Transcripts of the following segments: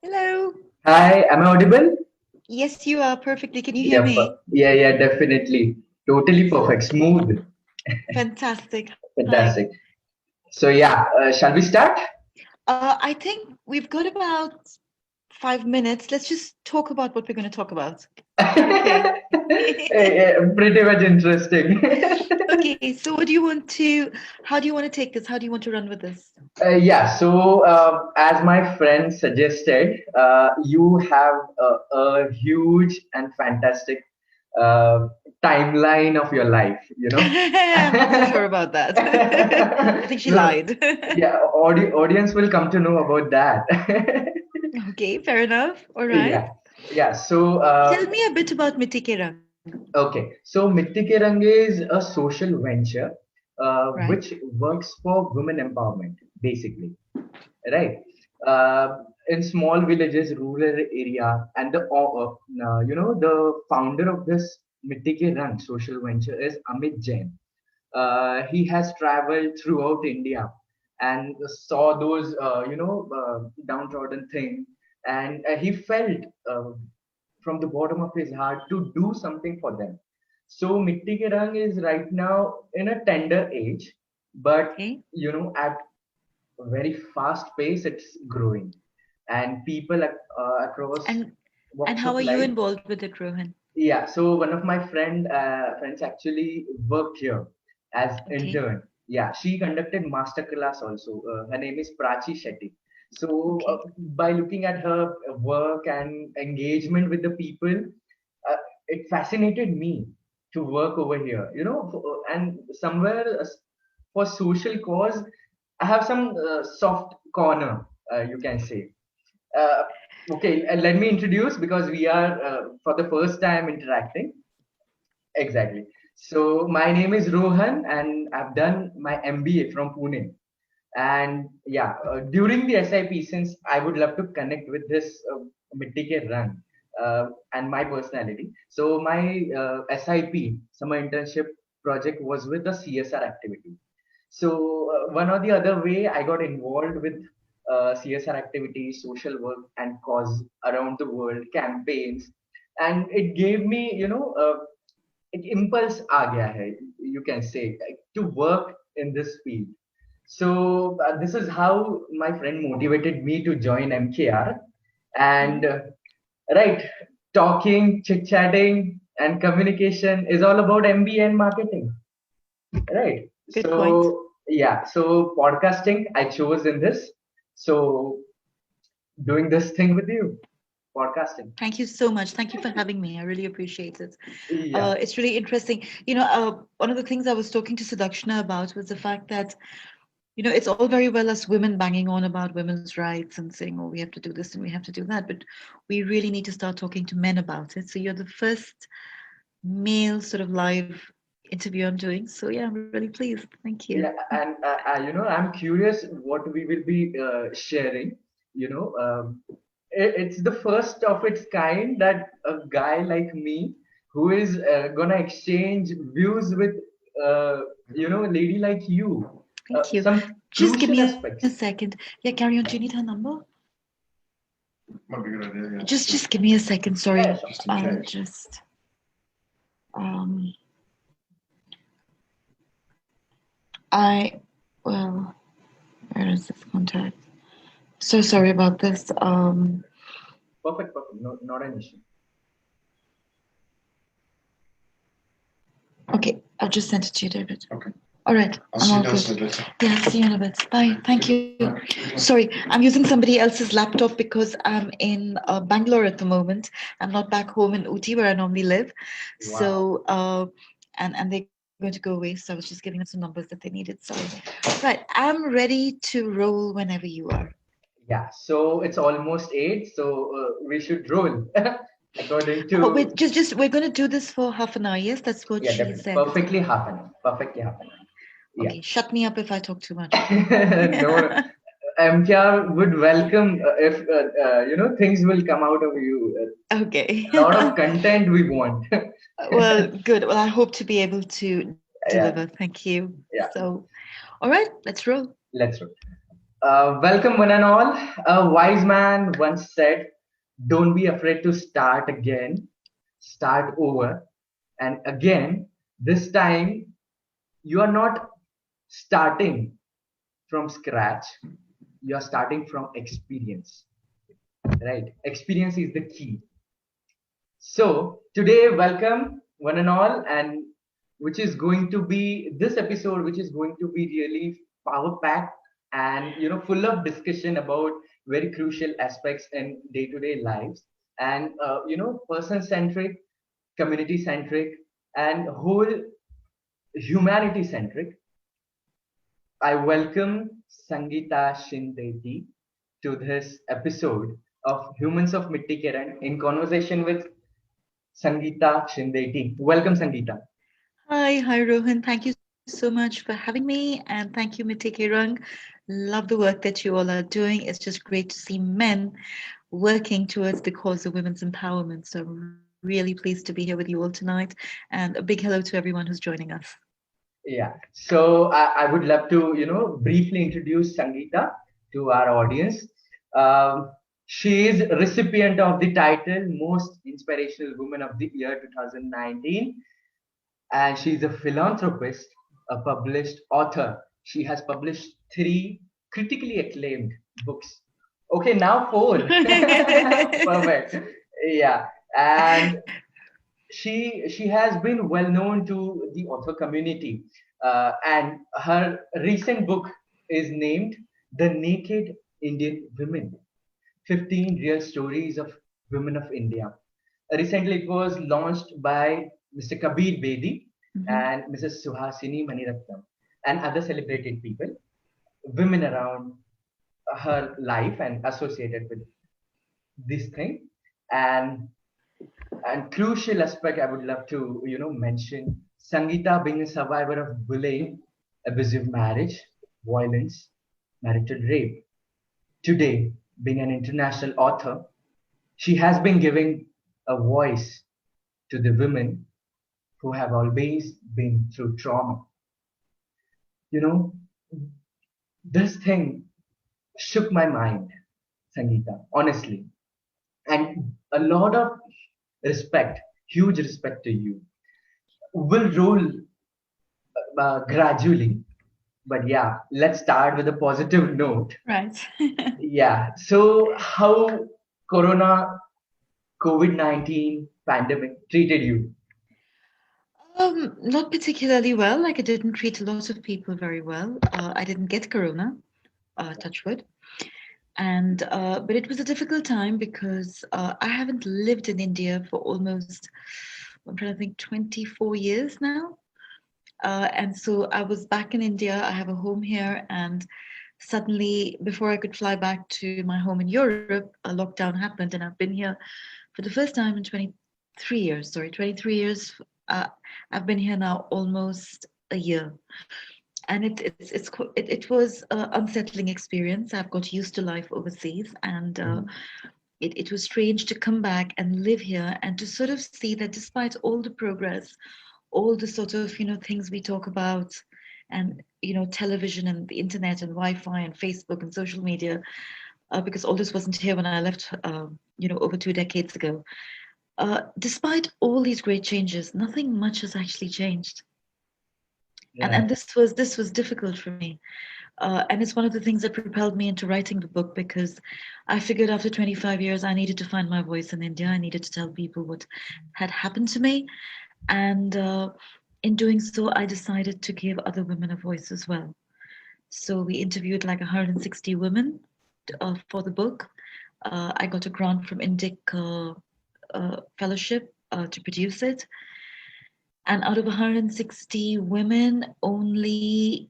Hello. Hi, am I audible? Yes, you are perfectly. Can you hear Yeah, me? yeah, definitely. Totally perfect. Smooth. Fantastic. Hi. Fantastic. So, yeah, shall we start? I think we've got about 5 minutes. Let's just talk about what we're going to talk about. Is that okay? Pretty much interesting. Okay, so how do you want to take this? How do you want to run with this? Yeah, so as my friend suggested, you have a huge and fantastic uh, timeline of your life, I'm not so sure about that. I think she No, lied. yeah, audience will come to know about that. Okay, fair enough. All right. Yeah, yeah. So, Tell me a bit about Mitti Ke Rang. okay. So, Mitti Ke Rang is a social venture Right? which works for women empowerment, basically, right? Uh, in small villages, rural area, and the founder of this Mitti Ke Rang social venture is Amit Jain. He has traveled throughout India and saw those, downtrodden thing, and he felt from the bottom of his heart to do something for them. So Mitti Ke Rang is right now in a tender age, but Okay. at a very fast pace, it's growing, and people across And and walks how of are you life. involved with it, Rohan? Yeah, so one of my friends actually worked here as Okay. intern. Yeah, she conducted master class also. Her name is Prachi Shetty. So Okay. by looking at her work and engagement with the people, it fascinated me to work over here. And somewhere for social cause, I have some soft corner, you can say. Uh, okay, let me introduce because we are for the first time interacting. Exactly. So my name is Rohan, and I've done my MBA from Pune. And yeah, during the SIP, since I would love to connect with this Mitti Ke Rang and my personality. So my SIP, summer internship project, was with a CSR activity. So one or the other way, I got involved with CSR activities, social work, and cause around the world campaigns, and it gave me, एक impulse आ गया है, you can say, like, to work in this field. So this is how my friend motivated me to join MKR, and Mhm. right, talking, chit chatting, and communication is all about MBA and marketing, right? Good point. So yeah, so podcasting I chose in this, so doing this thing with you, podcasting. Thank you so much. Thank you for having me. I really appreciate it. Yeah. It's really interesting. One of the things I was talking to Sudakshana about was the fact that, it's all very well us women banging on about women's rights and saying, oh, we have to do this and we have to do that. But we really need to start talking to men about it. So you're the first male sort of live interview I'm doing. So yeah, I'm really pleased. Thank you. Yeah, and I'm curious what we will be sharing. It's the first of its kind that a guy like me, who is gonna exchange views with, a lady like you, Thank you. some Just give crucial me a aspects. second. Yeah, carry on. Do you need her number? Might be a good idea, yeah. Just give me a second. Yeah, Sorry. sure. Just in case. Just um I well, where is this contact? So sorry about this. Perfect, perfect. No, not an issue. Okay, I've just sent it to you, David. Okay. All right, I'll I'm see all you good. guys later. Yeah, see you in a bit. Bye. Thank Good. you. Bye. Sorry, I'm using somebody else's laptop because I'm in Bangalore at the moment. I'm not back home in Uti where I normally live. Wow. So, and they're going to go away. So I was just giving them some numbers that they needed. Sorry. Right, I'm ready to roll whenever you are. Yeah, so it's almost 8, so we should roll according Oh, wait, to. we're going to do this for half an hour. Yes, that's what Yeah, she definitely. said. Perfectly happening. Perfectly happening. Yeah. Okay, shut me up if I talk too much. Okay. No, MKR would welcome if things will come out of you. Okay. A lot of content we want. Well, good. Well, I hope to be able to deliver. Yeah, Thank you. yeah. So, all right, let's roll. Let's roll. Welcome, one and all. A wise man once said, "Don't be afraid to start again, start over." And again, this time, you are not starting from scratch, you are starting from experience, right? Experience is the key. So today, welcome one and all, and which is going to be this episode, which is going to be really power packed and full of discussion about very crucial aspects in day-to-day lives, and person centric, community centric, and whole humanity centric. I welcome Sangeetha Shinde Tee to this episode of Humans of Mitti in conversation with Sangeetha Shinde Tee. Welcome, Sangeetha. Hi, Rohan. Thank you so much for having me, and thank you, Mitti Kerang. Love the work that you all are doing. It's just great to see men working towards the cause of women's empowerment. So I'm really pleased to be here with you all tonight, and a big hello to everyone who's joining us. Yeah. So I would love to, briefly introduce Sangeetha to our audience. Um, she is recipient of the title Most Inspirational Woman of the Year 2019, and she's a philanthropist, a published author. She has published three critically acclaimed books. Okay, now four. Perfect. Yeah. And she has been well known to the author community, and her recent book is named The Naked Indian Women, 15 Real Stories of Women of India. Recently, it was launched by Mr. Kabir Bedi Mhm. and Mrs. Suhasini Maniratnam and other celebrated people, women around her life and associated with this thing. And crucial aspect I would love to mention, Sangeeta being a survivor of bullying, abusive marriage, violence, marital rape. Today, being an international author, she has been giving a voice to the women who have always been through trauma. You know, this thing shook my mind, Sangeeta, honestly. And a lot of respect, huge respect to you. Will roll gradually. But yeah, let's start with a positive note. Right. Yeah. So, how Corona COVID-19 pandemic treated you? Not particularly well. Like I didn't treat a lot of people very well. I didn't get corona, touch wood. And but it was a difficult time because I haven't lived in India for almost, I'm trying to think, 24 years now. And so I was back in India. I have a home here, and suddenly, before I could fly back to my home in Europe, a lockdown happened, and I've been here for the first time in 23 years. Sorry, 23 years. Uh, I've been here now almost a year, and it was an unsettling experience. I've got used to life overseas, and Mhm. it was strange to come back and live here and to sort of see that despite all the progress, all the sort of things we talk about, and television and the internet and Wi-Fi and Facebook and social media, because all this wasn't here when I left, over 2 decades ago. Despite all these great changes, nothing much has actually changed, and Right. this was difficult for me. And it's one of the things that propelled me into writing the book, because I figured after 25 years I needed to find my voice in India. I needed to tell people what had happened to me, and in doing so, I decided to give other women a voice as well. So we interviewed like 160 women for the book. I got a grant from Indic Fellowship to produce it. And out of 160 women, only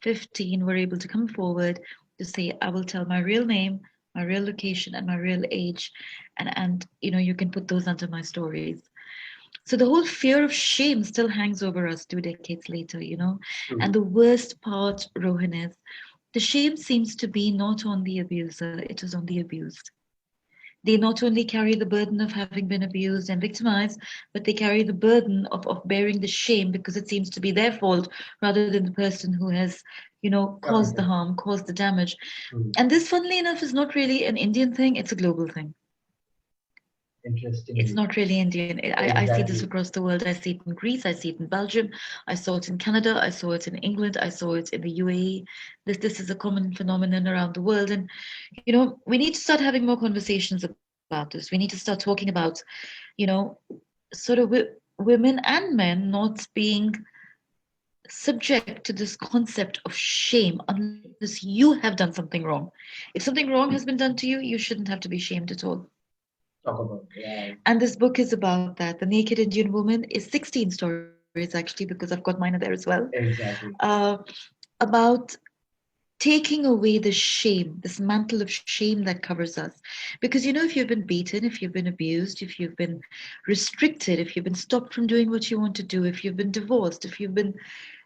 15 were able to come forward to say, I will tell my real name, my real location, and my real age. And you can put those under my stories. So the whole fear of shame still hangs over us 2 decades later. And True. the worst part, Rohan, is the shame seems to be not on the abuser, it is on the abused. They not only carry the burden of having been abused and victimized, but they carry the burden of bearing the shame because it seems to be their fault rather than the person who has, cause the Committed. harm, cause the damage. True. And this, funnily enough, is not really an Indian thing, it's a global thing. It's Interestingly. not really Indian. I see this Exactly. across the world. I see it in Greece, I see it in Belgium, I saw it in Canada, I saw it in England, I saw it in the UAE. This is a common phenomenon around the world. And we need to start having more conversations about this. We need to start talking about, you know, sort of women and men not being subject to this concept of shame unless you have done something wrong. If something wrong has been done to you, you shouldn't have to be shamed at all. Talk about, right. And this book is about that. The Naked Indian Woman is 16 stories actually, because I've got mine there as well. Exactly. Uh, about taking away the shame, this mantle of shame that covers us. Because if you've been beaten, if you've been abused, if you've been restricted, if you've been stopped from doing what you want to do, if you've been divorced, if you've been,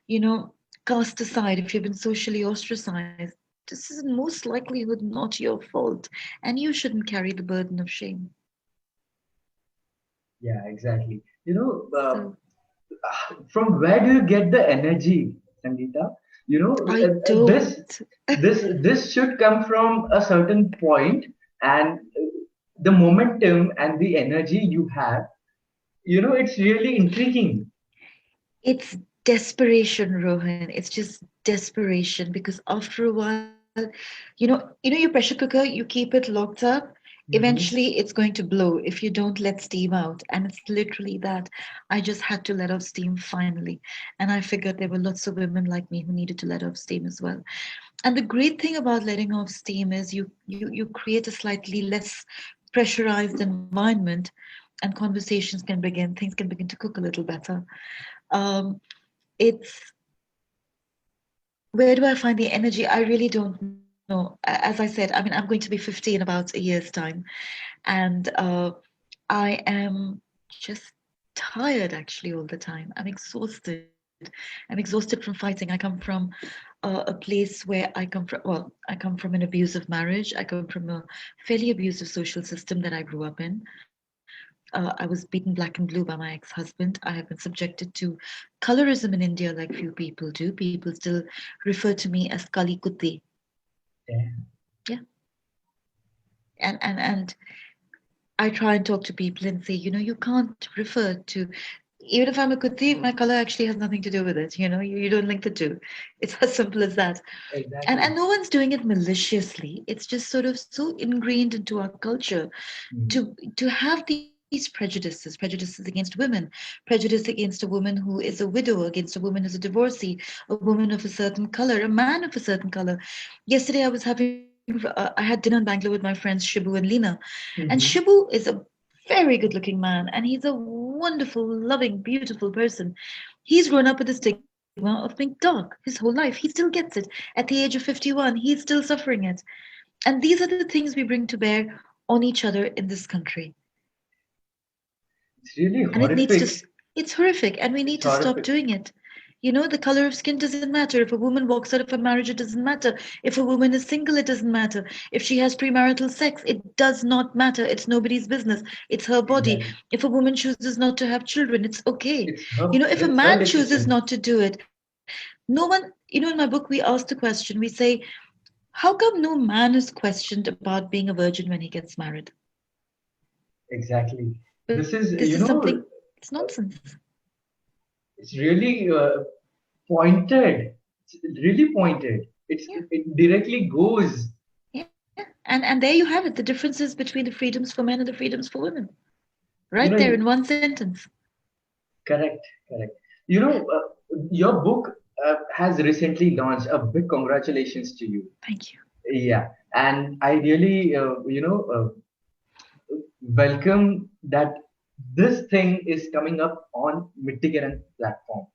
you know, cast aside, if you've been socially ostracized, this is in most likelihood not your fault. And you shouldn't carry the burden of shame. Yeah, exactly. So From where do you get the energy, Sangeeta? I This don't. this should come from a certain point, and the momentum and the energy you have. It's really intriguing. It's desperation, Rohan. It's just desperation because after a while, your pressure cooker, you keep it locked up. Eventually, Hmm. it's going to blow if you don't let steam out. And it's literally that. I just had to let off steam finally. And I figured there were lots of women like me who needed to let off steam as well. And the great thing about letting off steam is you create a slightly less pressurized environment and conversations can begin, things can begin to cook a little better. um, it's Where do I find the energy? I really don't know. As I said, I mean, I'm going to be 50 in about a year's time, and I am just tired actually all the time. I'm exhausted. I'm exhausted from fighting. I come from a place where I come from. Well, I come from an abusive marriage. I come from a fairly abusive social system that I grew up in. I was beaten black and blue by my ex-husband. I have been subjected to colorism in India like few people do. People still refer to me as Kali Kutti. Damn. Yeah. And I try and talk to people and say, you can't refer to, even if I'm a Kutti, my color actually has nothing to do with it. You don't link the two. It's as simple as that. And Exactly. no one's doing it maliciously. It's just sort of so ingrained into our culture Hmm. to have these prejudices against women, prejudice against a woman who is a widow, against a woman who's a divorcee, a woman of a certain color, a man of a certain color. Yesterday I had dinner in Bangalore with my friends Shibu and Lena, and Shibu Hmm. is a very good looking man, and he's a wonderful, loving, beautiful person. He's grown up with the stigma of being dark his whole life. He still gets it. At the age of 51, he's still suffering it. And these are the things we bring to bear on each other in this country. It's really And horrific. it's horrific, and we need It's to stop horrific. doing it. The color of skin doesn't matter. If a woman walks out of a marriage, it doesn't matter. If a woman is single, it doesn't matter. If she has premarital sex, it does not matter. It's nobody's business. It's her body. Exactly. If a woman chooses not to have children, it's okay. If a It's her man chooses decision. not to do it, no one, in my book, we ask the question, we say, how come no man is questioned about being a virgin when he gets married? Exactly. But This is, this is something, it's nonsense. it's really pointed. It's really pointed. Yeah. It directly goes. Yeah. And there you have it, the differences between the freedoms for men and the freedoms for women. You Right there know, in one sentence. correct, correct. Your book has recently launched. A big congratulations to you. Thank you. Yeah, and I really, welcome that this thing is coming up on Mitti platform.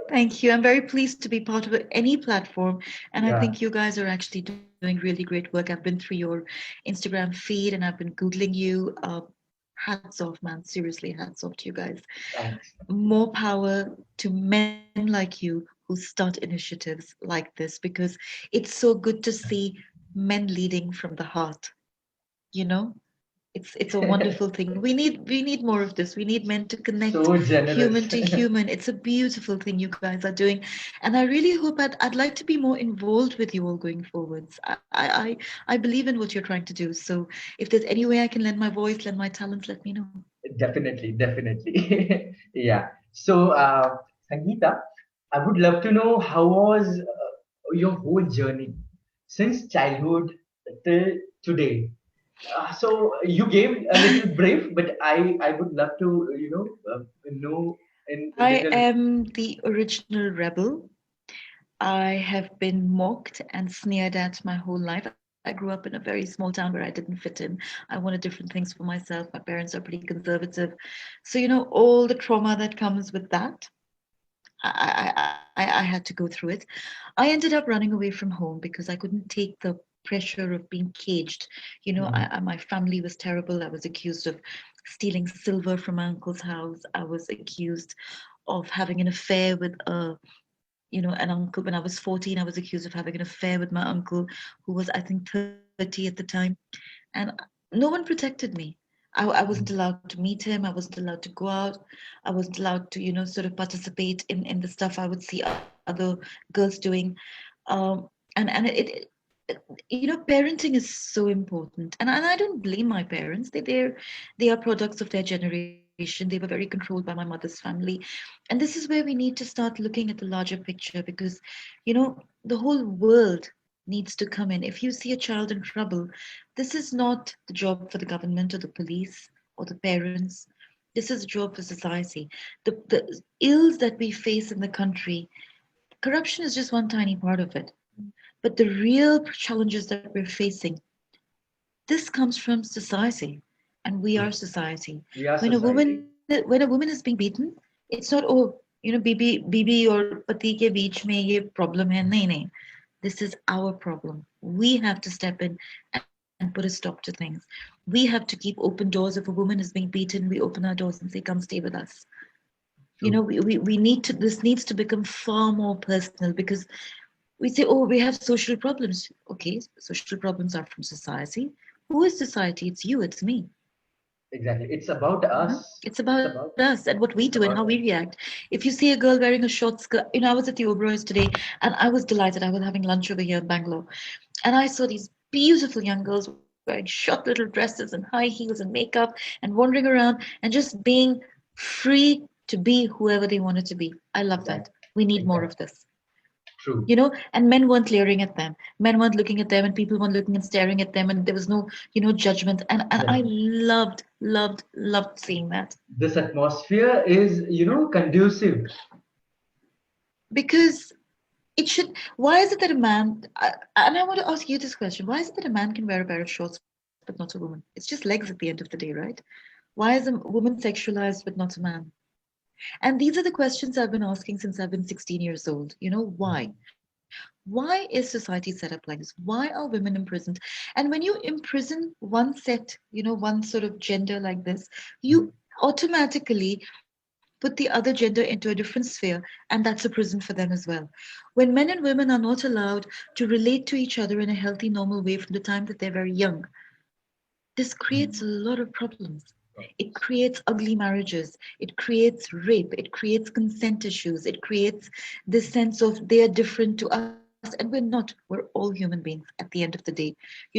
Thank you. I'm very pleased to be part of any platform. And I Yeah, think you guys are actually doing really great work. I've been through your Instagram feed and I've been Googling you. Hats off, man. Seriously, hats off to you guys. thanks. More power to men like you who start initiatives like this because it's so good to see men leading from the heart, you know? It's a wonderful thing. We need more of this. We need men to connect So human generous. to human. It's a beautiful thing you guys are doing, and I really hope I'd like to be more involved with you all going forwards. I believe in what you're trying to do. So if there's any way I can lend my voice, lend my talents, let me know. Definitely, definitely. Yeah. So, Sangeeta, I would love to know how was your whole journey since childhood till today. So you gave a little brief, but I would love to know in I little. am the original rebel. I have been mocked and sneered at my whole life. I grew up in a very small town where I didn't fit in. I wanted different things for myself. My parents are pretty conservative. So, all the trauma that comes with that, I had to go through it. I ended up running away from home because I couldn't take the pressure of being caged. Mhm. My family was terrible. I was accused of stealing silver from my uncle's house. I was accused of having an affair with an uncle. When I was 14, I was accused of having an affair with my uncle, who was, I think, 30 at the time. And no one protected me. I wasn't allowed to meet him. I wasn't allowed to go out. I wasn't allowed to, sort of participate in the stuff I would see other girls doing. And parenting is so important. And I don't blame my parents. They are products of their generation. They were very controlled by my mother's family. And this is where we need to start looking at the larger picture, because the whole world needs to come in. If you see a child in trouble, this is not the job for the government or the police or the parents. This is a job for society. The ills that we face in the country, corruption is just one tiny part of it. But the real challenges that we're facing, this comes from society, and we are True. society. We are When a woman society. when a woman is being beaten, it's not, oh, बीबी और पति के बीच में ये problem है. नहीं. This is our problem. We have to step in and put a stop to things. We have to keep open doors. If a woman is being beaten, we open our doors and say, come stay with us. True. We need to, this needs to become far more personal, because we say, oh, we have social problems. Okay, social problems are from society. Who is society? It's you, it's me. Exactly. It's about us. It's It's about about. us and what we do and It's how we about us. react. If you see a girl wearing a short skirt, I was at the Oberoi's today, and I was delighted. I was having lunch over here in Bangalore, and I saw these beautiful young girls wearing short little dresses and high heels and makeup and wandering around and just being free to be whoever they wanted to be. I love that. Exactly. We need more of Exactly. this. True. And men weren't leering at them. Men weren't looking at them, and people weren't looking and staring at them, and there was no, judgment. And I Judgment. loved seeing that. This atmosphere is, conducive. Because it should, why is it that a man, and I want to ask you this question, why is it that a man can wear a pair of shorts but not a woman? It's just legs at the end of the day, right? Why is a woman sexualized but not a man? And these are the questions I've been asking since I've been 16 years old. Why? Why is society set up like this? Why are women imprisoned? And when you imprison one set, one sort of gender like this, you automatically put the other gender into a different sphere, and that's a prison for them as well. When men and women are not allowed to relate to each other in a healthy, normal way from the time that they're very young, this creates a lot of problems. It creates ugly marriages. It creates rape. It creates consent issues. It creates this sense of they are different to us, and we're not. We're all human beings at the end of the day.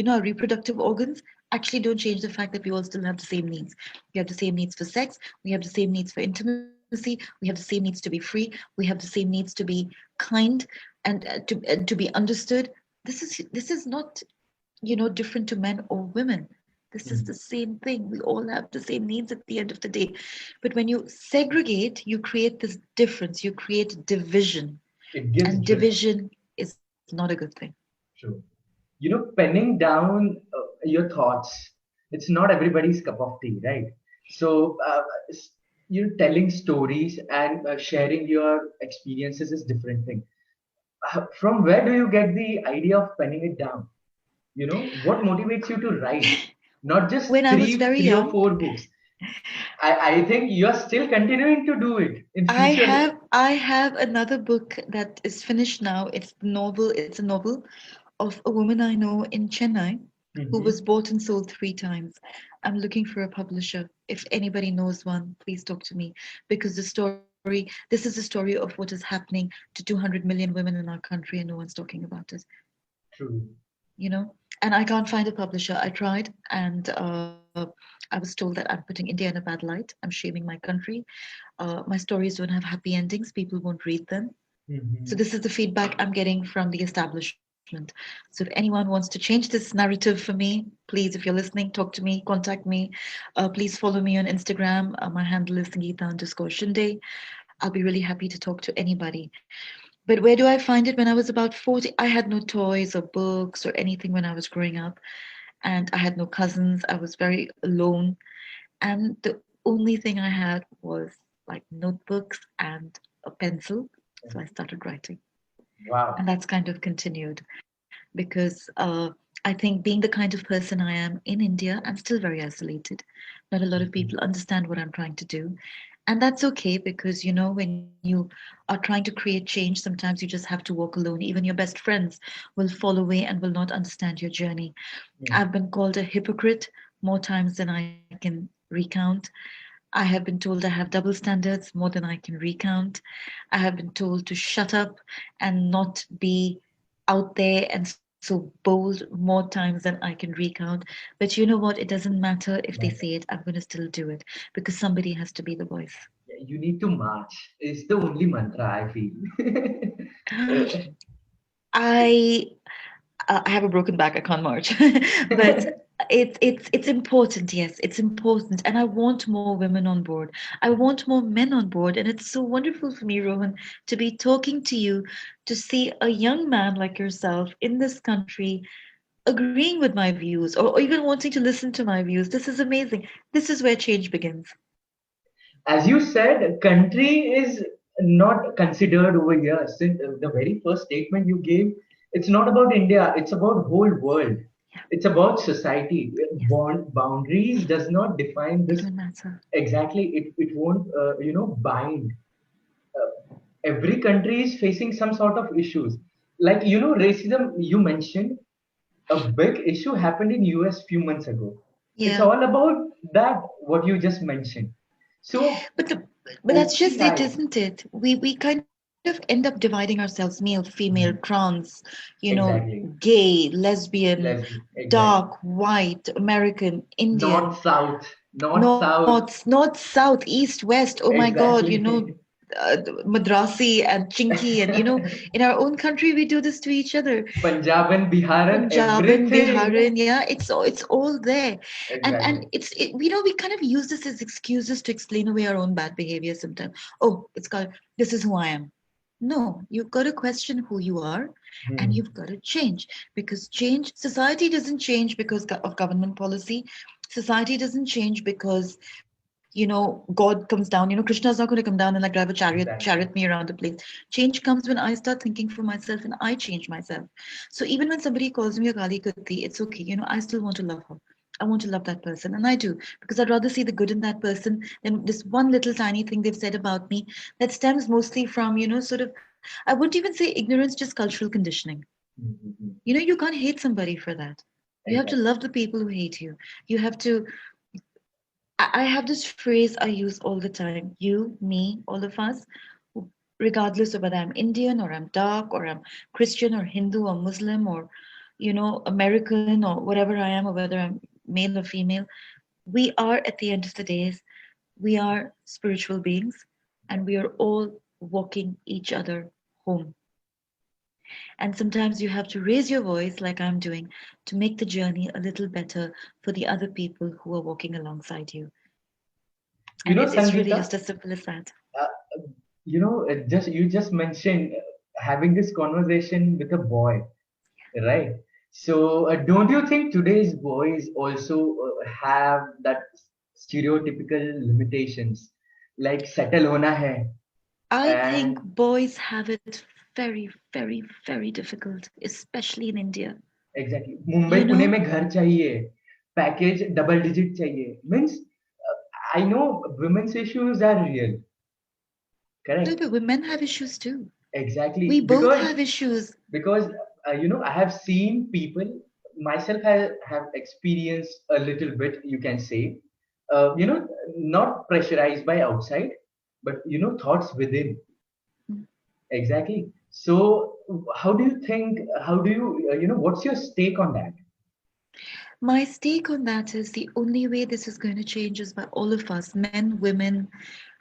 Our reproductive organs actually don't change the fact that we all still have the same needs. We have the same needs for sex. We have the same needs for intimacy. We have the same needs to be free. We have the same needs to be kind and to be understood. This is not different to men or women. This is the Mhm. same thing. We all have the same needs at the end of the day. But when you segregate, you create this difference, you create division. It gives And drift. division is not a good thing. True. Penning down your thoughts, it's not everybody's cup of tea, right? So, telling stories and sharing your experiences is different thing. From where do you get the idea of penning it down? What motivates you to write? Not just When I was very three or young, four books. I think you are still continuing to do it in I future. have I have another book that is finished now. It's a novel of a woman I know in Chennai. who was Mm-hmm. bought and sold 3 times. I'm looking for a publisher. If anybody knows one, please talk to me because this is the story of what is happening to 200 million women in our country and no one's talking about it. True. you know and I can't find a publisher. I tried, and I was told that I'm putting India in a bad light. I'm shaming my country. My stories don't have happy endings. People won't read them. So Mm-hmm. this is the feedback I'm getting from the establishment. So if anyone wants to change this narrative for me, please, if you're listening, talk to me, contact me. Please follow me on Instagram. My handle is Sangeetha_Shinde. I'll be really happy to talk to anybody. But where do I find it? When I was about 40, I had no toys or books or anything when I was growing up. And I had no cousins. I was very alone. And the only thing I had was like notebooks and a pencil. So I started writing. Wow. And that's kind of continued because I think being the kind of person I am in India, I'm still very isolated. Not a lot of people Mhm. understand what I'm trying to do. And that's okay because, when you are trying to create change, sometimes you just have to walk alone. Even your best friends will fall away and will not understand your journey. Mm. I've been called a hypocrite more times than I can recount. I have been told I have double standards more than I can recount. I have been told to shut up and not be out there and so bold more times than I can recount. But you know what? It doesn't matter if they say But it, I'm going to still do it because somebody has to be the voice. yeah, you need to march. It's the only mantra I feel. I I have a broken back. I can't march, but it's important. Yes, it's important, and I want more women on board. I want more men on board, and it's so wonderful for me, Rohan, to be talking to you, to see a young man like yourself in this country agreeing with my views or even wanting to listen to my views. This is amazing. This is where change begins. As you said, country is not considered over here. Since the very first statement you gave, it's not about India. It's about whole world. Yeah. It's about society. Yes. Boundaries does not define They this don't matter. exactly. It won't bind. Every country is facing some sort of issues. Like racism. You mentioned a big issue happened in US few months ago. It's Yeah. all about that what you just mentioned. So But the but that's just it, OPI. isn't it? We kind of end up dividing ourselves male, female, Mhm. trans, Exactly. gay, lesbian, Exactly. dark, white, American, Indian, North south. North south. north, south, east, west. Oh my God, Exactly. Madrasi and Chinky, and in our own country we do this to each other. Punjab and Bihar and Punjaban, everything. Biharan, yeah, it's all there, and Exactly. we kind of use this as excuses to explain away our own bad behavior sometimes. Oh, it's called this is who I am. No, you've got to question who you are, and Hmm. you've got to change because society doesn't change because of government policy. Society doesn't change because God comes down. Krishna's not going to come down and like drive a chariot Exactly. me around the place. Change comes when I start thinking for myself and I change myself. So even when somebody calls me a Kali Kutti, it's okay. I still want to love her. I want to love that person, and I do because I'd rather see the good in that person than this one little tiny thing they've said about me that stems mostly from sort of, I wouldn't even say ignorance, just cultural conditioning. Mhm. You can't hate somebody for that. You have to Exactly. love the people who hate you. You have to I have this phrase I use all the time: you, me, all of us, regardless of whether I'm Indian or I'm dark or I'm Christian or Hindu or Muslim or, American or whatever I am, or whether I'm male or female. We are, at the end of the days, we are spiritual beings Yeah. and we are all walking each other home. And sometimes you have to raise your voice, like I'm doing, to make the journey a little better for the other people who are walking alongside you. And it's really Sangeeta, just as simple as that. uh, just you just mentioned having this conversation with a boy, right? So, don't you think today's boys also have that stereotypical limitations, like settle hona hai, I think and boys have it very, very, very difficult, especially in India. exactly Mumbai You Pune know, में घर चाहिए, package double digit चाहिए, means I know women's issues are real, no, correct? but women have issues too. Exactly We both because have issues. because I have seen people. myself have experienced a little bit, you can say, not pressurized by outside, but thoughts within. Exactly. So, how do you think? How do you, what's your stake on that? My stake on that is the only way this is going to change is by all of us, men, women,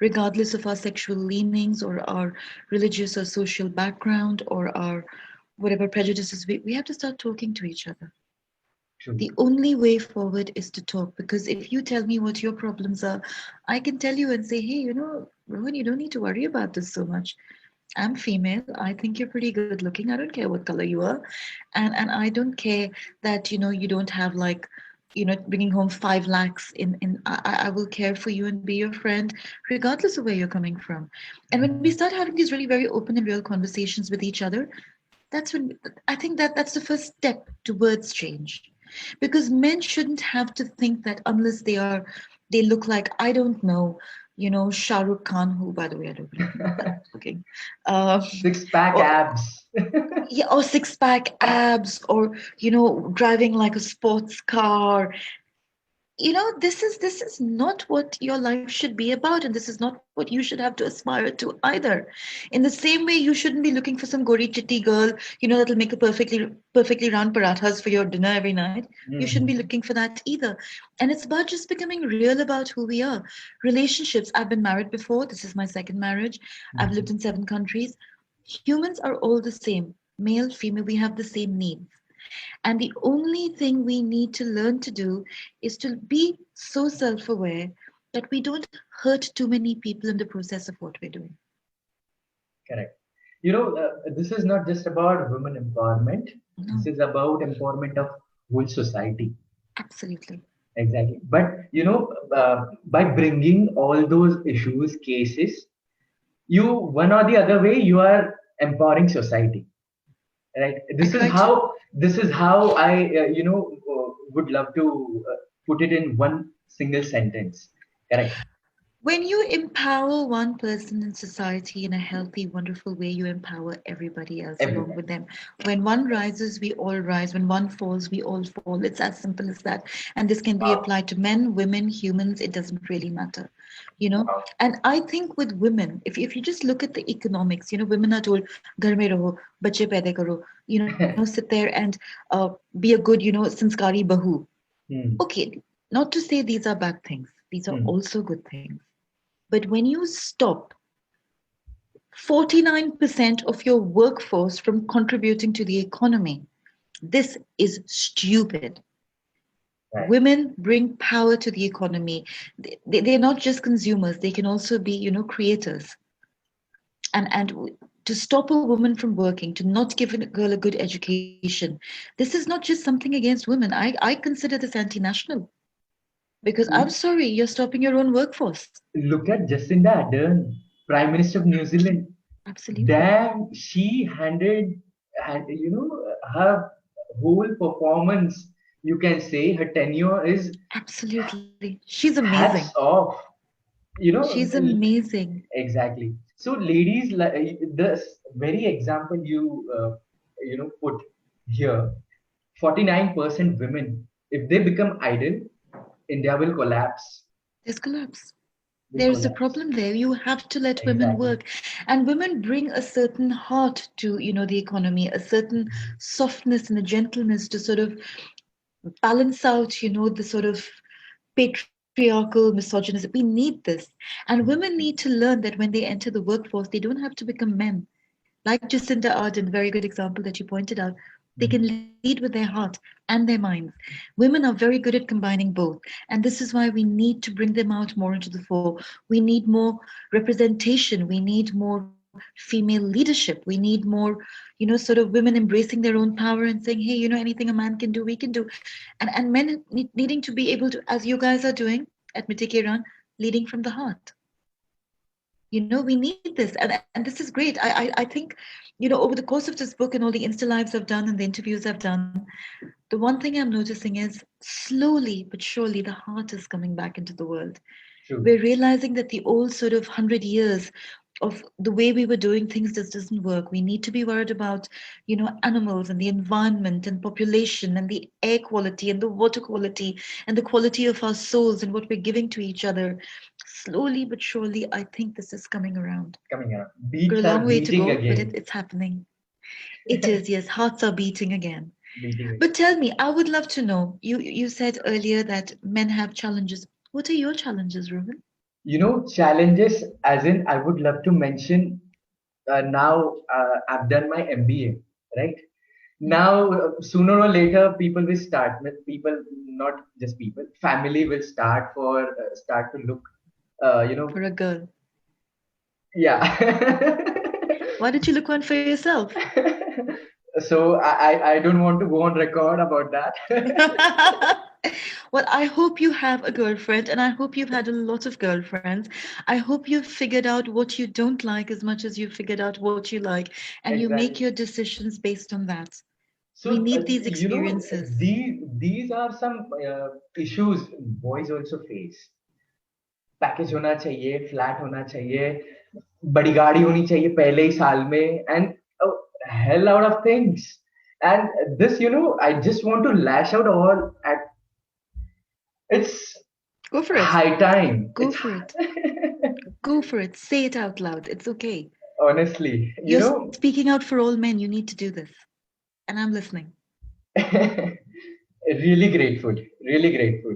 regardless of our sexual leanings or our religious or social background or our whatever prejudices, we have to start talking to each other. True. The only way forward is to talk, because if you tell me what your problems are, I can tell you and say, hey, Rohan, you don't need to worry about this so much. I'm female. I think you're pretty good looking. I don't care what color you are. And I don't care that, you don't have like, bringing home 5 lakhs in I will care for you and be your friend, regardless of where you're coming from. And when we start having these really very open and real conversations with each other, that's when I think that's the first step towards change. Because men shouldn't have to think that unless they look like, I don't know, Shah Rukh Khan, who by the way I don't believe in that looking, uh, Six pack or abs. yeah, or six pack abs, or driving like a sports car. This is not what your life should be about, and this is not what you should have to aspire to either. In the same way, you shouldn't be looking for some gori chitty girl, that'll make a perfectly round parathas for your dinner every night. You shouldn't be Mhm. looking for that either. And it's about just becoming real about who we are. Relationships, I've been married before. This is my second marriage. I've lived Mhm. in 7 countries. Humans are all the same, male, female. We have the same needs. And the only thing we need to learn to do is to be so self aware that we don't hurt too many people in the process of what we're doing. Correct. This is not just about women empowerment. No, This is about empowerment of whole society. absolutely. Exactly. But by bringing all those issues, cases, you one or the other way, you are empowering society. Right. I try to. This is how I would love to put it in one single sentence. Correct. When you empower one person in society in a healthy, wonderful way, you empower everybody else along Everybody. with them. When one rises, we all rise. When one falls, we all fall. It's as simple as that. And this can be Wow. applied to men, women, humans. It doesn't really matter. You know, Wow. and I think with women, if you just look at the economics, women are told, "Ghar mein raho, bache paida karo," sit there and be a good, sanskari bahu. Hmm. Okay, not to say these are bad things. These are Hmm. also good things. But when you stop 49% of your workforce from contributing to the economy, this is stupid. Right. Women bring power to the economy. They're not just consumers, they can also be, creators. And to stop a woman from working, to not give a girl a good education, this is not just something against women. I consider this anti-national, because I'm sorry, you're stopping your own workforce. Look at Jacinda Ardern, Prime Minister of New Zealand. Absolutely. Damn, she her whole performance. You can say her tenure is Absolutely. She's amazing. hats off. You She's know, amazing. exactly. So, ladies, this very example put here, 49% women, if they become idle, India will collapse. There's collapse. Will There's a collapse. problem there. You have to let women Exactly. work. And women bring a certain heart to, the economy, a certain softness and a gentleness to sort of balance out, the sort of patriarchal misogynism. We need this. And women need to learn that when they enter the workforce, they don't have to become men. Like Jacinda Ardern, very good example that you pointed out, they can lead with their heart and their minds. Women are very good at combining both. And this is why we need to bring them out more into the fore. We need more representation. We need more female leadership. We need more, sort of women embracing their own power and saying, hey, anything a man can do, we can do. And men needing to be able to, as you guys are doing at Mitti, leading from the heart. We need this, and this is great. I think, over the course of this book and all the Insta lives I've done and the interviews I've done, the one thing I'm noticing is slowly but surely the heart is coming back into the world. True. We're realizing that the old sort of 100 years of the way we were doing things just doesn't work. We need to be worried about, animals and the environment and population and the air quality and the water quality and the quality of our souls and what we're giving to each other. Slowly but surely, I think this is coming around. Coming around. Got a Beats long are way to beating go, but again. it's happening. It is, yes, hearts are beating again. Beating But again. tell me, I would love to know. You said earlier that men have challenges. What are your challenges, Rohan? Challenges, as in, I would love to mention now I've done my MBA, right? Now, sooner or later, people will start with people, not just people, family will start to look, you know, For a girl. yeah. Why don't you look one for yourself? So I don't want to go on record about that. Well, I hope you have a girlfriend, and I hope you've had a lot of girlfriends. I hope you've figured out what you don't like as much as you've figured out what you like, and you make Exactly. your decisions based on that. We So need these experiences. these are some issues boys also face. Package होना चाहिए, flat होना चाहिए, बड़ी गाड़ी होनी चाहिए पहले ही साल में, and a hell lot of things. And this, I just want to lash out all at it's Go for it. high time. Go for it. Go for it. Say it out loud. It's okay. Honestly, You're speaking out for all men. You need to do this. And I'm listening. really grateful, really grateful.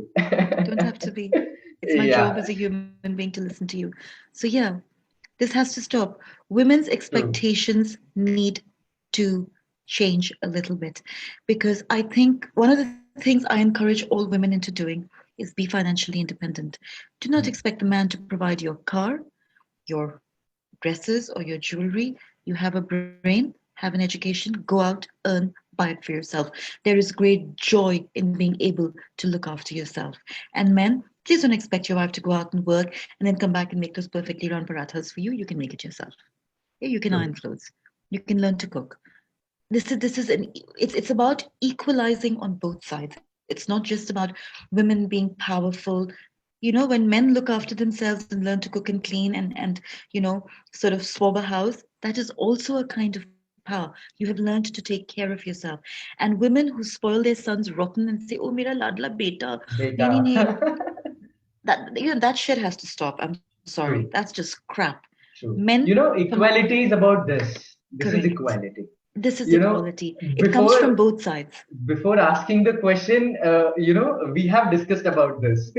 Don't have to be. It's my job Yeah, as a human being to listen to you. So, yeah, this has to stop. Women's true. expectations need to change a little bit because I think one of the things I encourage all women into doing is be financially independent. Do not Hmm. expect a man to provide your car, your dresses, or your jewelry. You have a brain, have an education, go out, earn, buy it for yourself. There is great joy in being able to look after yourself. And men, please don't expect your wife to go out and work and then come back and make those perfectly round parathas for you. You can make it yourself. Yeah, you can iron True. clothes. You can learn to cook. It's about equalizing on both sides. It's not just about women being powerful. When men look after themselves and learn to cook and clean and sort of swab a house, that is also a kind of power. You have learned to take care of yourself. And women who spoil their sons rotten and say, oh, mera ladla beta, nee, nee, Beta. nee, that shit has to stop. I'm sorry, that's True. just crap. True. Men from Equality is about this. This is correct. equality. This is You know, equality. It comes from before both sides. before asking the question, we have discussed about this.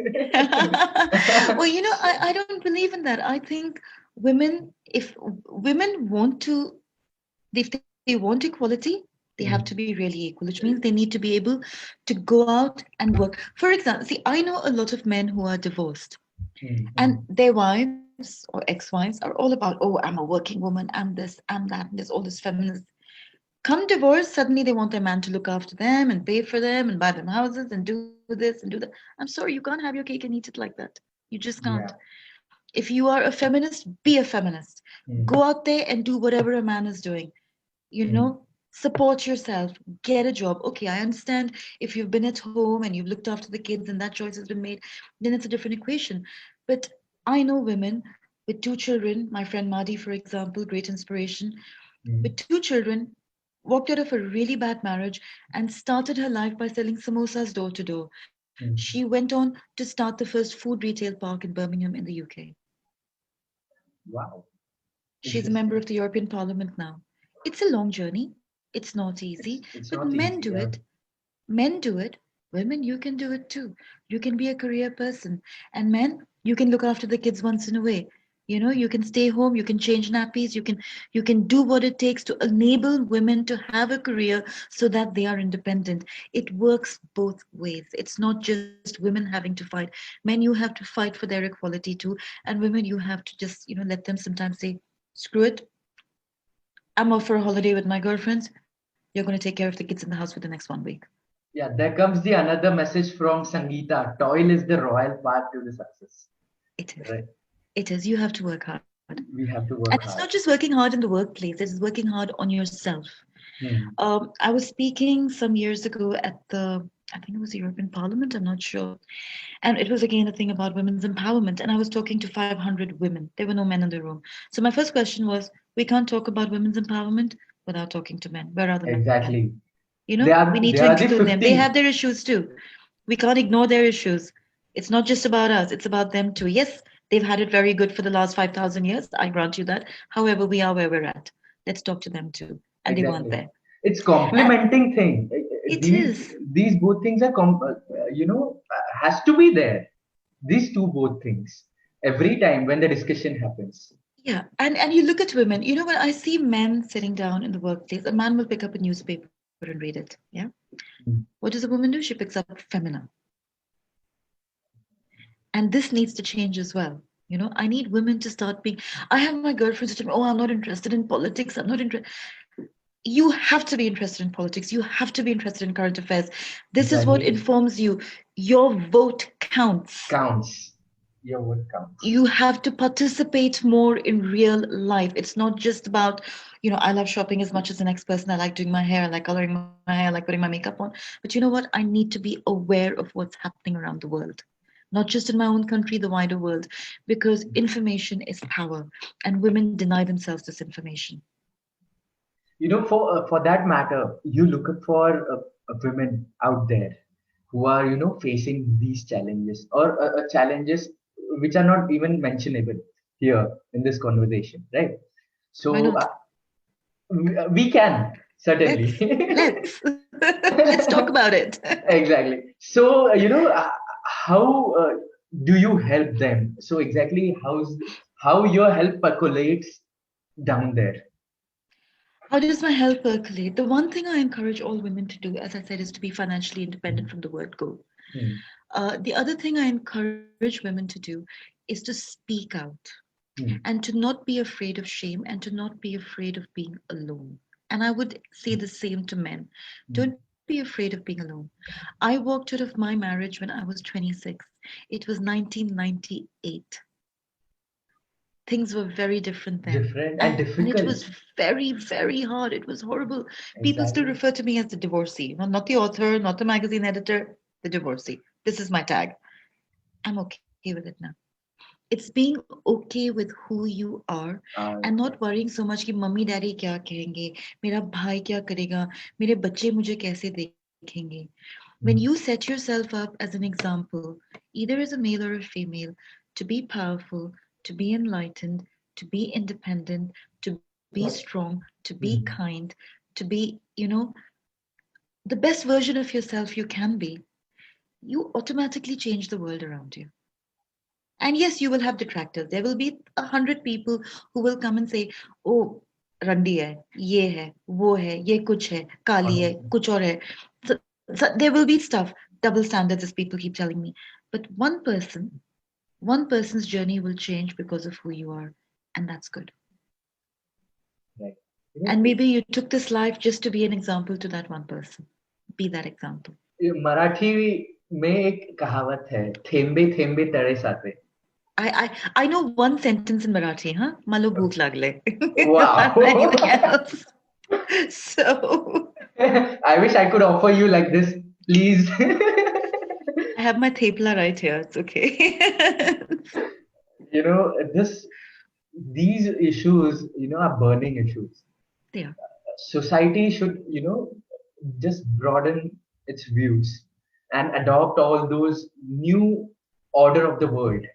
Well, I don't believe in that. I think women, if women want to, if they want equality, they have to be Mm, really equal, which means they need to be able to go out and work. For example, see, I know a lot of men who are divorced, mm, and mm. their wives or ex-wives are all about, oh, I'm a working woman, I'm this, I'm that, and there's all this feminist. Come divorce, suddenly they want their man to look after them and pay for them and buy them houses and do this and do that. I'm sorry, you can't have your cake and eat it like that. You just can't. Yeah. If you are a feminist, be a feminist. Go Mm, out there and do whatever a man is doing. mm. Support yourself, get a job. Okay, I understand if you've been at home and you've looked after the kids and that choice has been made, then it's a different equation. But I know women with two children, my friend Madi, for example, great inspiration, with Mm, two children, walked out of a really bad marriage and started her life by selling samosas door to door. She mm. went on to start the first food retail park in Birmingham in the UK. Wow. She's a member Interesting. of the European Parliament now. It's a long journey. It's not easy, It's but not men do easy. it. Yeah. Men do it. Women, you can do it too. You can be a career person. And men, you can look after the kids once in a way. You can stay home, you can change nappies, you can do what it takes to enable women to have a career so that they are independent. It works both ways. It's not just women having to fight. Men, you have to fight for their equality too. And women, you have to just, let them sometimes say, screw it. I'm off for a holiday with my girlfriends. You're going to take care of the kids in the house for the next 1 week. Yeah. There comes the another message from Sangeetha. Toil is the royal path to the success. It is. Right. It is. You have to work hard. We have to And work it's not hard. just working hard in the workplace, it is working hard on yourself. Hmm. I was speaking some years ago at the I think it was the European Parliament, I'm not sure. And it was again a thing about women's empowerment. And I was talking to 500 women. There were no men in the room. So my first question was, we can't talk about women's empowerment without talking to men. Where are the men? Exactly. We need They to are the include them. They 50. have their issues too. We can't ignore their issues. It's not just about us, it's about them too. Yes, they've had it very good for the last 5,000 years. I grant you that. However, we are where we're at. Let's talk to them too. And they weren't Exactly. there. It's And complementing thing. it These is. these both things are has to be there. These two both things every time when the discussion happens. Yeah. And you look at women, when I see men sitting down in the workplace, a man will pick up a newspaper and read it. Yeah. Mm. What does a woman do? She picks up Femina. And this needs to change as well. I need women to start being. I have my girlfriends who tell me, oh, I'm not interested in politics. I'm not interested. You have to be interested in politics. You have to be interested in current affairs. This is what Exactly. informs you. Your vote counts. Counts. Your word counts. You have to participate more in real life. It's not just about, I love shopping as much as the next person. I like doing my hair. I like coloring my hair. I like putting my makeup on. But you know what? I need to be aware of what's happening around the world, not just in my own country, the wider world, because information is power, and women deny themselves this information. For that matter, you look up for women out there who are facing these challenges or challenges which are not even mentionable here in this conversation, right? Why So not? we can certainly. Let's let's talk about it. Exactly. So how do you help them? So exactly how your help percolates down there. How does my help percolate? The one thing I encourage all women to do, as I said, is to be financially independent from the word go. Hmm. The other thing I encourage women to do is to speak out Hmm. and to not be afraid of shame and to not be afraid of being alone. And I would say the same to men. Hmm. Don't be afraid of being alone. I walked out of my marriage when I was 26. It was 1998. Things were very different then. Different And and it was difficult. very, very hard. It was horrible. People still refer Exactly. to me as the divorcee. No, not the author, not the magazine editor, the divorcee. This is my tag. I'm okay with it now. It's being okay with who you are and Uh, not worrying so much कि mummy daddy क्या कहेंगे मेरा भाई क्या करेगा मेरे बच्चे मुझे कैसे देखेंगे when you hmm. set yourself up as an example either as a male or a female to be powerful to be enlightened to be independent to be strong to be Hmm. kind to be the best version of yourself you can be you automatically change the world around you. And yes, you will have detractors. There will be 100 people who will come and say, "Oh, रंडी है, ये है, वो है, ये कुछ है, काली है, Honestly. कुछ और है." So there will be stuff, double standards, as people keep telling me. But one person's journey will change because of who you are, and that's good. Right. And maybe you took this life just to be an example to that one person. Be that example. Marathi में एक कहावत है थेंबे थेंबे तळे साचे. I know one sentence in Marathi, huh? Malo bhook lagle. I don't know Wow. anything else. So I wish I could offer you like this, please. I have my thepla right here. It's okay. This these issues, are burning issues. There. Society should, just broaden its views and adopt all those new order of the world.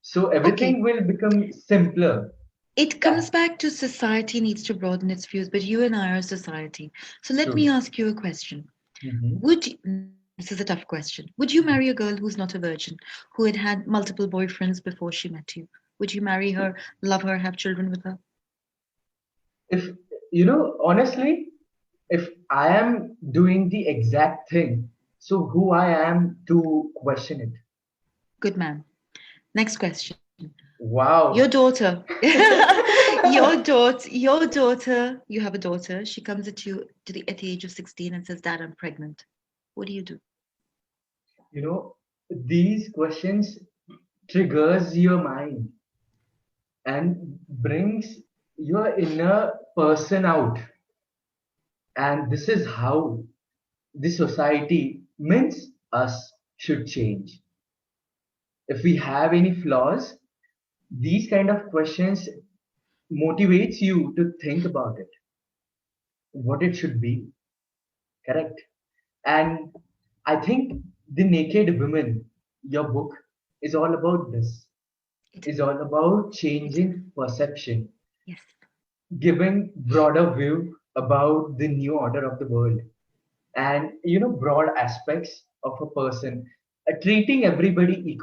So Okay. everything will become simpler. It That comes back to society needs to broaden its views, but you and I are society. So let me true. ask you a question. Hmm. This is a tough question. Would you marry a girl who's not a virgin, who had had multiple boyfriends before she met you? Would you marry her, love her, have children with her? If honestly, if I am doing the exact thing, so who I am to question it? Good man. Next question. Your Wow. daughter, your daughter, you have a daughter. She comes at you at the age of 16 and says, "Dad, I'm pregnant." What do you do? You know, these questions triggers your mind and brings your inner person out. And this is how the society means us should change. If we have any flaws, these kind of questions motivates you to think about it, what it should be, correct? And I think The Naked Woman, your book, is all about this. It Is all about it is. changing perception, Yes. giving broader view about the new order of the world, and broad aspects of a person, treating everybody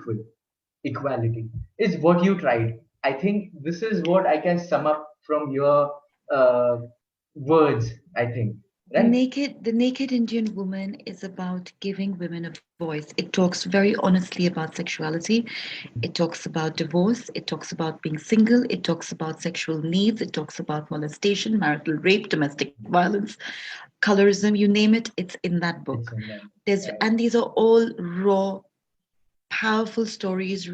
equality is what you tried. I think this is what I can sum up from your uh, words, I think, right? The Naked Indian Woman is about giving women a voice. It talks very honestly about sexuality. It talks about divorce. It talks about being single. It talks about sexual needs. It talks about molestation, marital rape, domestic violence, colorism, you name it, it's in that book. It's in them, right? And these are all raw, powerful stories,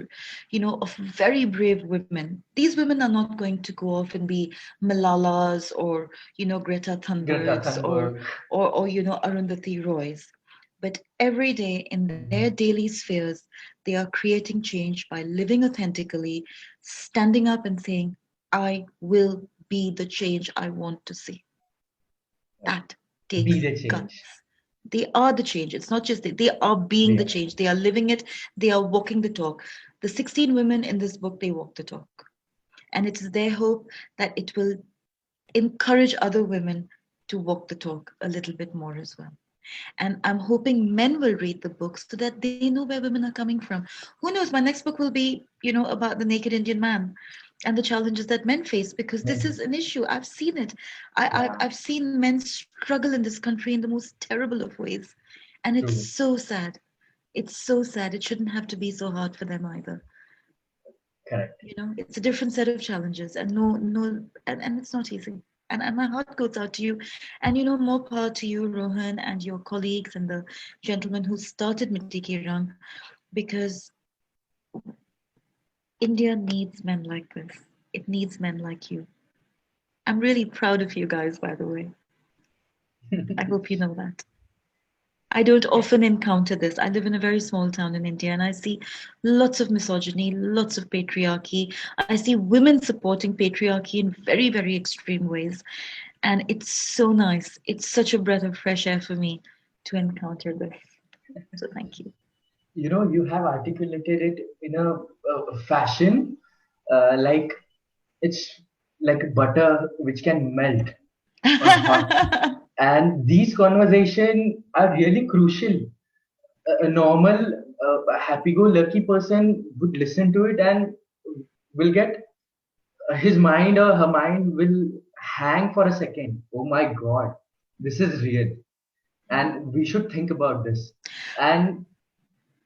of very brave women. These women are not going to go off and be Malalas or, Greta Greta Thunbergs or, Thunberg. Arundhati Roys. But every day in their daily spheres, they are creating change by living authentically, standing up and saying, I will be the change I want to see. That Be takes the guts. change. They are the change. It's not just they are being They the are. change. They are living it. They are walking the talk. The 16 women in this book, they walk the talk. And it is their hope that it will encourage other women to walk the talk a little bit more as well. And I'm hoping men will read the book so that they know where women are coming from. Who knows? My next book will be, about the naked Indian man and the challenges that men face, because this is Men. an issue. I've seen it. Yeah, I've seen men struggle in this country in the most terrible of ways. And it's true. so sad. It's so sad. It shouldn't have to be so hard for them either. Correct. It's a different set of challenges, and no, and it's not easy. And my heart goes out to you, and more power to you, Rohan, and your colleagues and the gentleman who started Mitti Rang, because India needs men like this. It needs men like you. I'm really proud of you guys, by the way. I hope you know that. I don't often encounter this. I live in a very small town in India and I see lots of misogyny, lots of patriarchy. I see women supporting patriarchy in very, very extreme ways. And it's so nice. It's such a breath of fresh air for me to encounter this. So thank you. You have articulated it in a fashion like it's like butter which can melt on hot. And these conversations are really crucial. A normal, happy-go-lucky person would listen to it and will get his mind or her mind will hang for a second. Oh my God, this is real, and we should think about this. And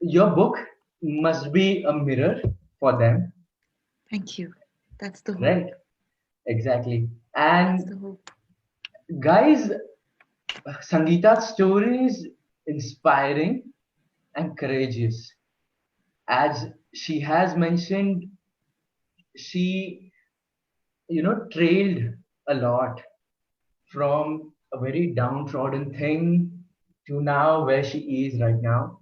your book must be a mirror for them, Thank you. That's the right? hope. Exactly. That's And the hope. guys, Sangeeta's story is inspiring and courageous. As she has mentioned, she, trailed a lot from a very downtrodden thing to now where she is right now.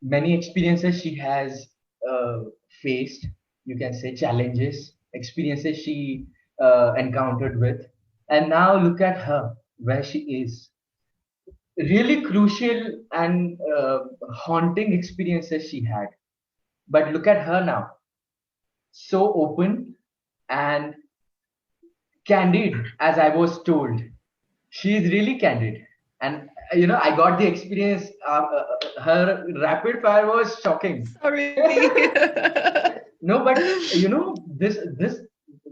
Many experiences she has faced, you can say challenges, experiences she encountered with. And now look at her, where she is. Really crucial and haunting experiences she had. But look at her now, so open and candid, as I was told. She is really candid. And, I got the experience. Her rapid fire was shocking. Sorry. No, but this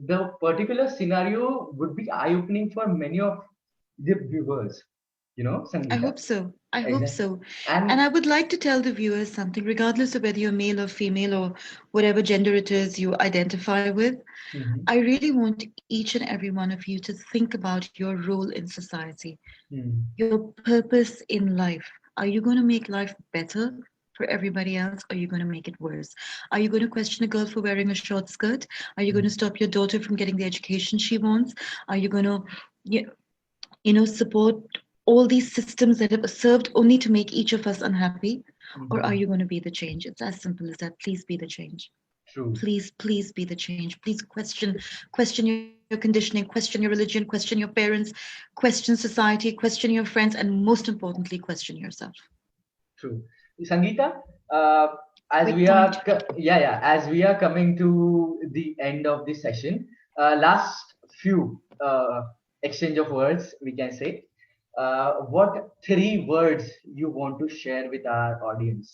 the particular scenario would be eye opening for many of the viewers. I Sangeeta. hope so. I hope Exactly. so. And And I would like to tell the viewers something, regardless of whether you're male or female or whatever gender it is you identify with. mhm, I really want each and every one of you to think about your role in society, mhm, your purpose in life. Are you going to make life better for everybody else, or are you going to make it worse? Are you going to question a girl for wearing a short skirt? Are you going to mhm, stop your daughter from getting the education she wants? Are you going to, support all these systems that have served only to make each of us unhappy? Or are Mhm. you going to be the change? It's as simple as that. Please be the change. True. Please be the change. Please question your conditioning, question your religion, question your parents, question society, question your friends, and most importantly, question yourself. True. Sangeeta, uh, as Great we point. are, as we are coming to the end of the session, last few exchange of words, we can say, what three words you want to share with our audience?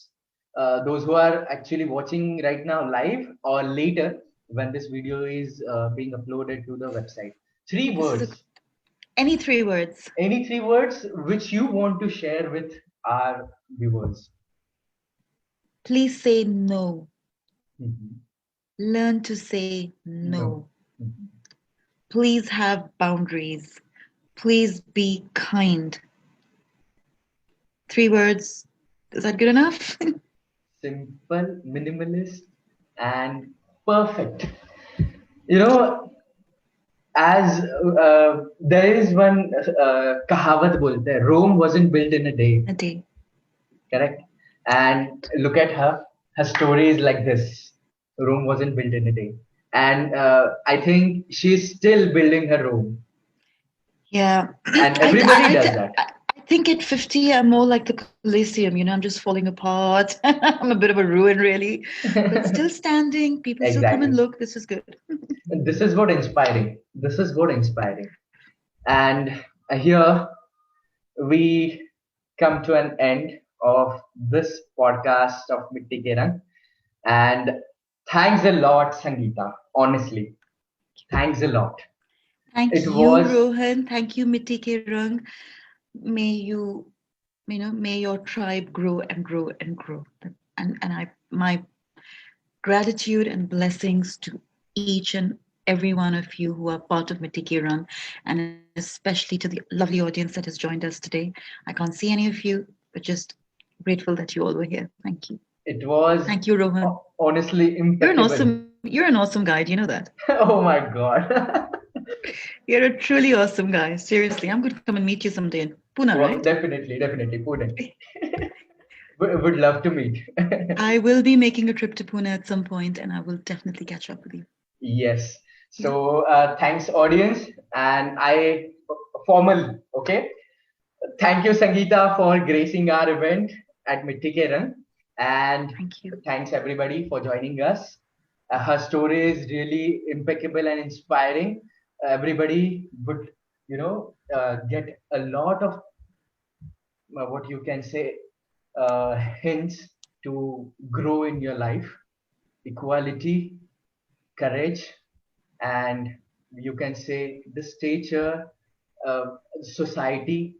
Those who are actually watching right now live or later when this video is being uploaded to the website. Three This is a words, any three words. any three words which you want to share with our viewers. Please say no. Mhm. Learn to say no. No. Mhm. Please have boundaries. Please be kind. Three words. Is that good enough? Simple, minimalist, and perfect. You know, as there is one kahavat bolte hai, Rome wasn't built in a day, A day. correct? And look at her. Her story is like this. Rome wasn't built in a day. And I think she's still building her Rome. Yeah. And everybody I, does th- that. I think at 50, I'm more like the Colosseum. I'm just falling apart. I'm a bit of a ruin, really. But still standing. People still come and Exactly. look. This is good. And this is what inspiring. This is what inspiring. And here we come to an end of this podcast of Mitti Kerang. And thanks a lot, Sangeeta. Honestly, thanks a lot. Thank It you, was Rohan. Thank you, Mitti Kerang. May may your tribe grow and grow and grow. My gratitude and blessings to each and every one of you who are part of Mitiki Run, and especially to the lovely audience that has joined us today. I can't see any of you, but just grateful that you all were here. Thank you. it was Thank you, Rohan. honestly impeccable. You're an awesome guy. Do you know that? Oh my god. You're a truly awesome guy. Seriously, I'm going to come and meet you someday in Pune, Well, right? definitely, definitely. Pune. Would love to meet. I will be making a trip to Pune at some point, and I will definitely catch up with you. Yes. Yeah. So thanks, audience, and I formal. Okay. Thank you, Sangeeta, for gracing our event at Mittikeran. And Thank you. thanks, everybody, for joining us. Her story is really impeccable and inspiring. Everybody would, get a lot of what you can say hints to grow in your life, equality, courage, and you can say the stature, uh, society,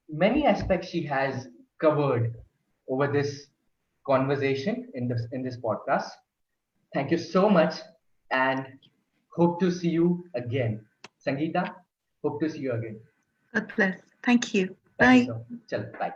many aspects she has covered over this conversation in this podcast. Thank you so much, and hope to see you again. Sangeeta, hope to see you again. God bless. Thank you. Thank you Bye. so much. Chalo, bye.